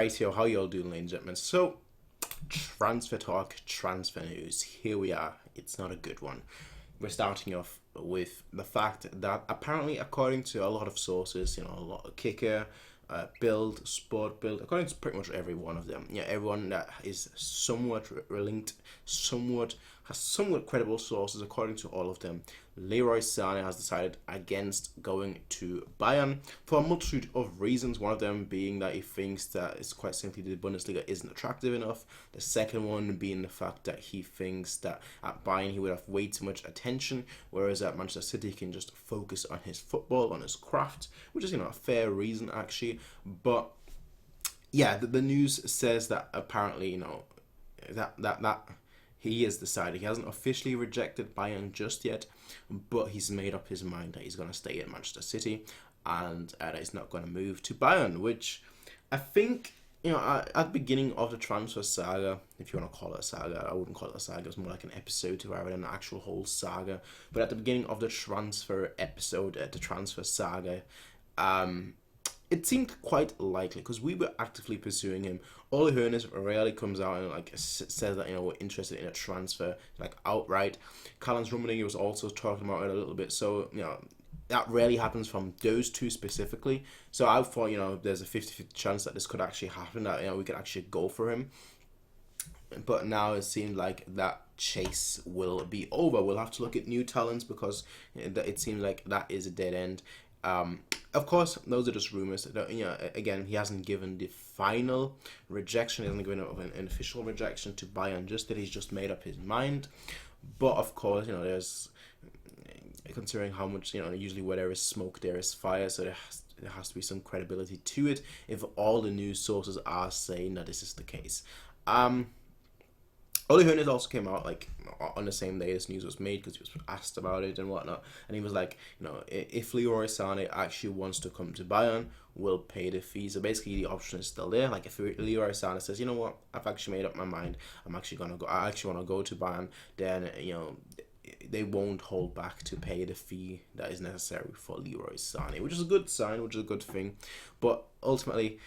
Right here, how y'all doing, ladies and gentlemen? So, transfer talk, transfer news. Here we are. It's not a good one. We're starting off with the fact that apparently, according to a lot of sources, a lot of kicker, build, sport build, according to pretty much every one of them, everyone that is somewhat linked, somewhat has somewhat credible sources, according to all of them, Leroy Sane has decided against going to Bayern for a multitude of reasons. One of them being that he thinks that it's quite simply the Bundesliga isn't attractive enough. The second one being the fact that he thinks that at Bayern he would have way too much attention, whereas at Manchester City he can just focus on his football, on his craft, which is a fair reason actually. But yeah, the news says that apparently that he has decided. He hasn't officially rejected Bayern just yet, but he's made up his mind that he's going to stay at Manchester City and that he's not going to move to Bayern, which I think, at the beginning of the transfer saga, if you want to call it a saga, I wouldn't call it a saga, it's more like an episode rather than an actual whole saga. But at the beginning of the transfer episode, the transfer saga, it seemed quite likely because we were actively pursuing him. Ole Hoeneß rarely comes out and says that we're interested in a transfer outright. Karl-Heinz Rummenigge was also talking about it a little bit, so that rarely happens from those two specifically. So I thought there's a 50-50 chance that this could actually happen, that we could actually go for him. But now it seems like that chase will be over. We'll have to look at new talents because it seems like that is a dead end. Of course, those are just rumors. Again, he hasn't given the final rejection. He hasn't given an official rejection to Bayern. Just that he's just made up his mind. But of course, there's considering how much usually where there is smoke, there is fire. So there has to be some credibility to it. If all the news sources are saying that this is the case. Ole Hoeneß also came out on the same day this news was made because he was asked about it and whatnot, and he was like, if Leroy Sane actually wants to come to Bayern, we'll pay the fee. So basically, the option is still there. Like if Leroy Sane says, you know what, I've actually made up my mind, I actually want to go to Bayern, then they won't hold back to pay the fee that is necessary for Leroy Sane, which is a good sign, which is a good thing. But ultimately,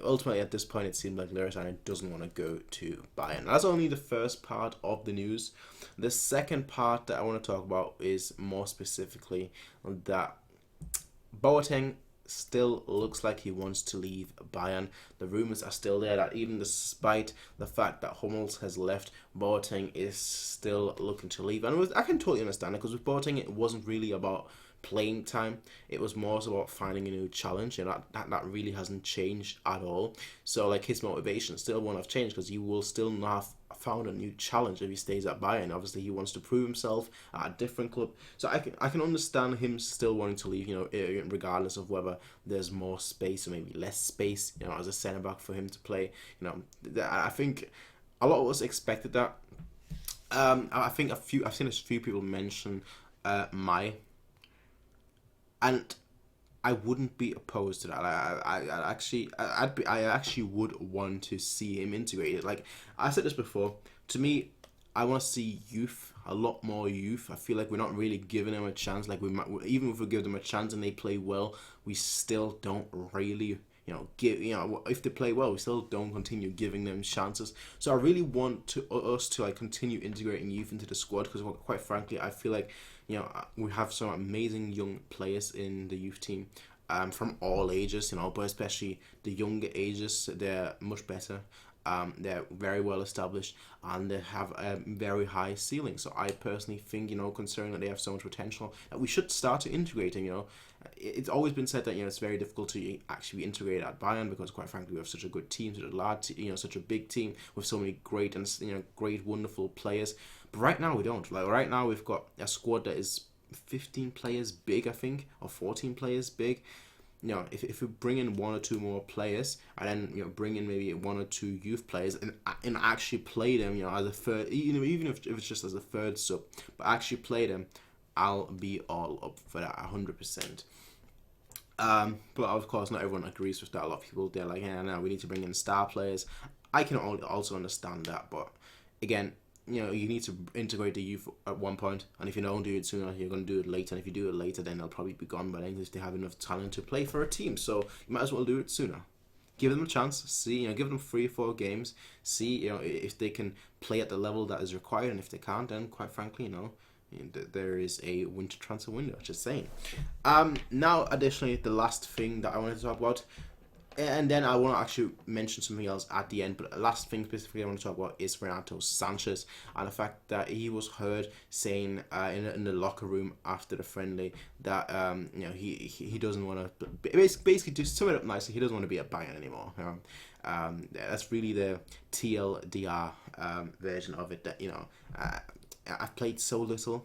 ultimately at this point it seems like Leroy Sane doesn't want to go to Bayern. That's only the first part of the news. The second part that I want to talk about is more specifically that Boateng still looks like he wants to leave Bayern. The rumours are still there that even despite the fact that Hummels has left, Boateng is still looking to leave. And I can totally understand it because with Boateng it wasn't really about playing time, it was more so about finding a new challenge, and that really hasn't changed at all. So his motivation still won't have changed because he will still not have found a new challenge if he stays at Bayern. Obviously he wants to prove himself at a different club, so I can understand him still wanting to leave, regardless of whether there's more space or maybe less space as a centre back for him to play. I think a lot of us expected that. I've seen a few people mention and I wouldn't be opposed to that. I actually would want to see him integrated. Like I said this before, to me, I want to see youth, a lot more youth. I feel like we're not really giving them a chance. Even if we give them a chance and they play well, we still don't really if they play well, we still don't continue giving them chances. So I really want us to continue integrating youth into the squad because quite frankly, I feel like we have some amazing young players in the youth team, from all ages, but especially the younger ages, they're much better. They're very well established and they have a very high ceiling. So I personally think, considering that they have so much potential, that we should start to integrate them. It's always been said that it's very difficult to actually integrate at Bayern because quite frankly we have such a good team, such a large, such a big team with so many great and great wonderful players. But right now we don't. Right now we've got a squad that is 15 players big, I think, or 14 players big. If we bring in one or two more players and then bring in maybe one or two youth players and actually play them as a third, even if it's just as a third sub, but actually play them, I'll be all up for that 100%. But of course, not everyone agrees with that. A lot of people, they're like, yeah, no, we need to bring in star players. I can also understand that, but again, you need to integrate the youth at one point, and if you don't do it sooner, you're going to do it later, and if you do it later, then they'll probably be gone by then if they have enough talent to play for a team, so you might as well do it sooner. give them a chance. See, give them 3 or 4 games. See, if they can play at the level that is required, and if they can't, then quite frankly, there is a winter transfer window. Just saying. Now, additionally, the last thing that I wanted to talk about, and then I want to actually mention something else at the end, but the last thing specifically I want to talk about is Renato Sanches and the fact that he was heard saying in the locker room after the friendly that he doesn't want to, basically, to sum it up nicely, he doesn't want to be at Bayern anymore. That's really the TLDR version of it. That I've played so little.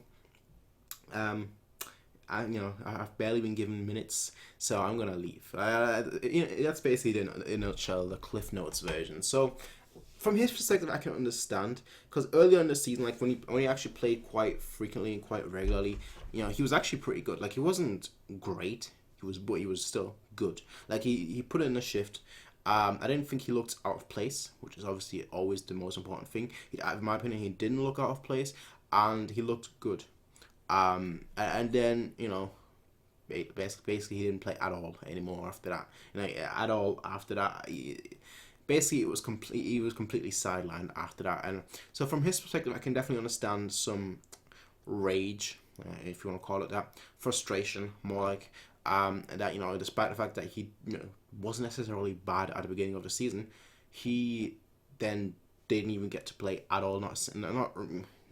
I've barely been given minutes, so I'm gonna leave. That's basically, in a nutshell, the Cliff Notes version. So, from his perspective, I can understand, because earlier in the season, like when he actually played quite frequently and quite regularly, he was actually pretty good. Like, he wasn't great, but he was still good. Like, he put in a shift. I didn't think he looked out of place, which is obviously always the most important thing. In my opinion, he didn't look out of place, and he looked good. And then, basically he didn't play at all anymore after that. At all after that. Basically, he was completely sidelined after that. And so from his perspective, I can definitely understand some rage, if you want to call it that, frustration, more like, that, despite the fact that he wasn't necessarily bad at the beginning of the season, he then didn't even get to play at all.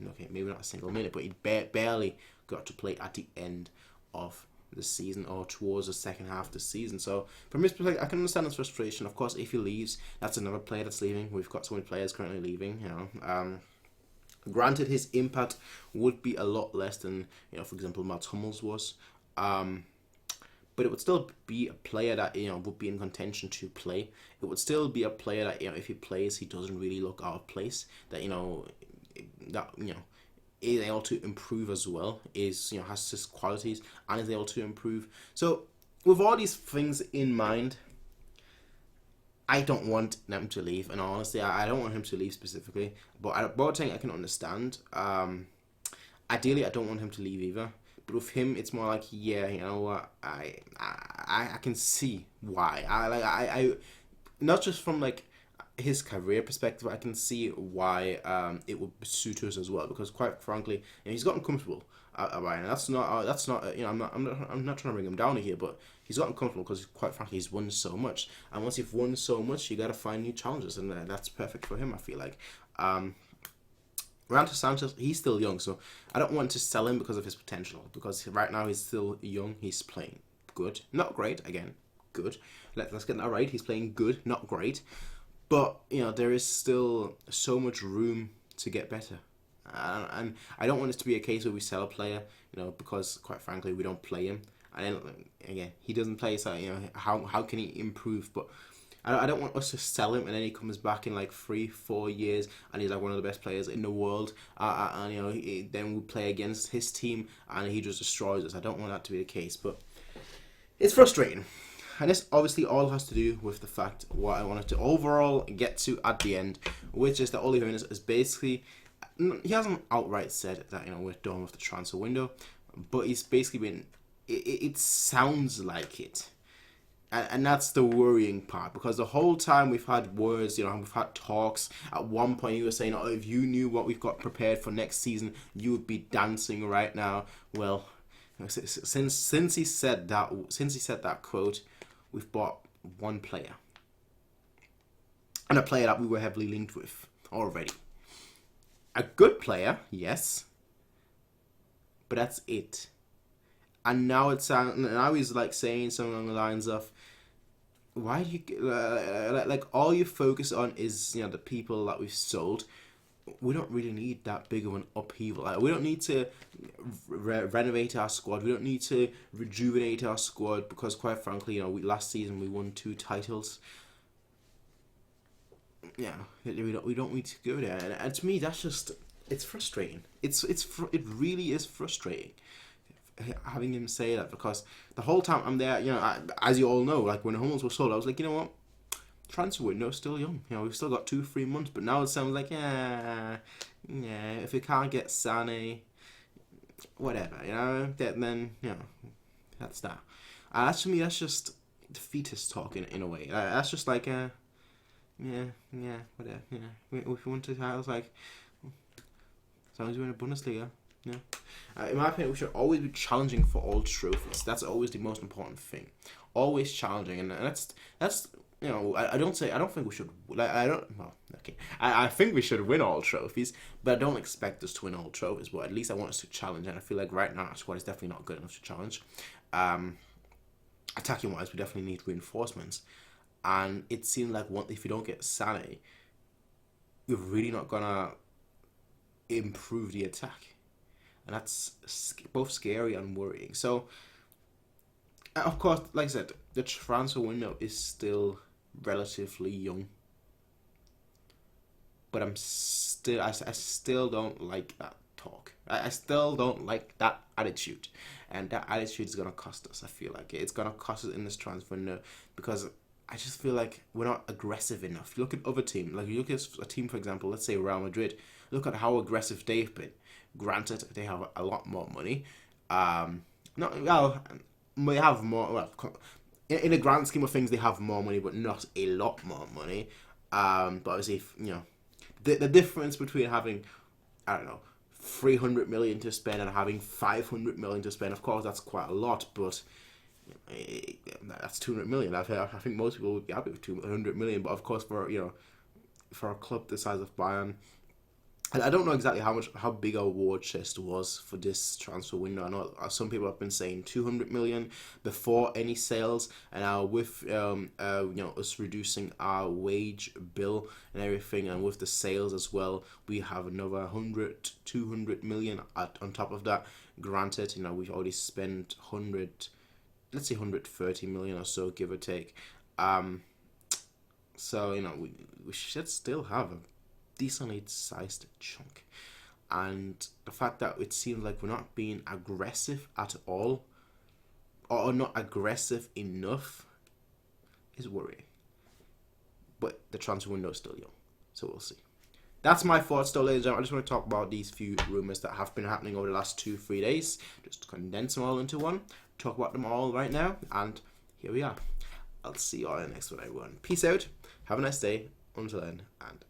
Okay, maybe not a single minute, but he barely got to play at the end of the season or towards the second half of the season. So from his perspective, I can understand his frustration. Of course, if he leaves, that's another player that's leaving. We've got so many players currently leaving. Granted, his impact would be a lot less than for example, Mats Hummels was. But it would still be a player that would be in contention to play. It would still be a player that if he plays, he doesn't really look out of place. That is able to improve as well. Has his qualities and is able to improve. So with all these things in mind, I don't want them to leave. And honestly, I don't want him to leave specifically. But Boateng, I can understand. Ideally, I don't want him to leave either. But with him, it's more like, yeah, you know what, I can see why. I not just from like his career perspective, I can see why it would suit us as well. Because quite frankly, he's gotten comfortable at Bayern. That's not. I'm not trying to bring him down here, but he's gotten comfortable because quite frankly, he's won so much. And once you've won so much, you gotta find new challenges, and that's perfect for him. I feel like. Renato Sanches, he's still young, so I don't want to sell him because of his potential. Because right now he's still young, he's playing good, not great. Again, good. Let's get that right. He's playing good, not great. But there is still so much room to get better, and I don't want it to be a case where we sell a player, because quite frankly we don't play him. And then, again, he doesn't play, so how can he improve? But I don't want us to sell him and then he comes back in like 3-4 years and he's like one of the best players in the world, and then we play against his team and he just destroys us. I don't want that to be the case, but it's frustrating. And this obviously all has to do with the fact what I wanted to overall get to at the end, which is that Ole Hoeneß is basically, he hasn't outright said that we're done with the transfer window, but he's basically been, it sounds like it. And that's the worrying part, because the whole time we've had words, we've had talks. At one point he was saying, if you knew what we've got prepared for next season, you would be dancing right now. Well, since he said that quote, we've bought one player. And a player that we were heavily linked with already. A good player, yes. But that's it. And now he's like saying something along the lines of, why do you like all you focus on is the people that we've sold. We don't really need that big of an upheaval. We don't need to renovate our squad. We don't need to rejuvenate our squad, because quite frankly, last season we won 2 titles. Yeah, we don't need to go there. And to me, that's just, it's frustrating. It really is frustrating having him say that, because the whole time I'm there, as you all know, like when Hummels was sold, I was like, what, transfer window's still young. We've still got 2-3 months, but now it sounds like, if we can't get Sane, whatever, then that's that. To me, that's just defeatist talk in a way. That's just like yeah, whatever. If you want to, I was like, as long as you're in a Bundesliga, yeah. In my opinion, we should always be challenging for all trophies. That's always the most important thing. Always challenging, and that's I don't think we should. I think we should win all trophies, but I don't expect us to win all trophies. But at least I want us to challenge, and I feel like right now our squad is definitely not good enough to challenge. Attacking wise, we definitely need reinforcements. And it seems like if you don't get Sane, you're really not gonna improve the attack, and that's both scary and worrying. So, of course, like I said, the transfer window is still relatively young, but I still don't like that talk. I still don't like that attitude, and that attitude is gonna cost us. I feel like it's gonna cost us in this transfer window because I just feel like we're not aggressive enough. You look at other teams, like you look at a team, for example, let's say Real Madrid. Look at how aggressive they've been. Granted, they have a lot more money. They have more. Well, in the grand scheme of things, they have more money, but not a lot more money. But obviously, the difference between having, I don't know, 300 million to spend and having 500 million to spend, of course, that's quite a lot, but that's 200 million. I think most people would be happy with 200 million, but of course for a club the size of Bayern, I don't know exactly how big our war chest was for this transfer window. I know some people have been saying 200 million before any sales, and now with us reducing our wage bill and everything, and with the sales as well, we have another 200 million on top of that. Granted, we've already spent 130 million or so, give or take. So we should still have a decently sized chunk, and the fact that it seems like we're not being aggressive at all, or not aggressive enough, is worrying. But the transfer window is still young, so we'll see. That's my thoughts though, ladies and gentlemen. I just want to talk about these few rumours that have been happening over the last 2-3 days. Just condense them all into one, talk about them all right now, and here we are. I'll see you all in the next one, everyone. Peace out, have a nice day, until then, and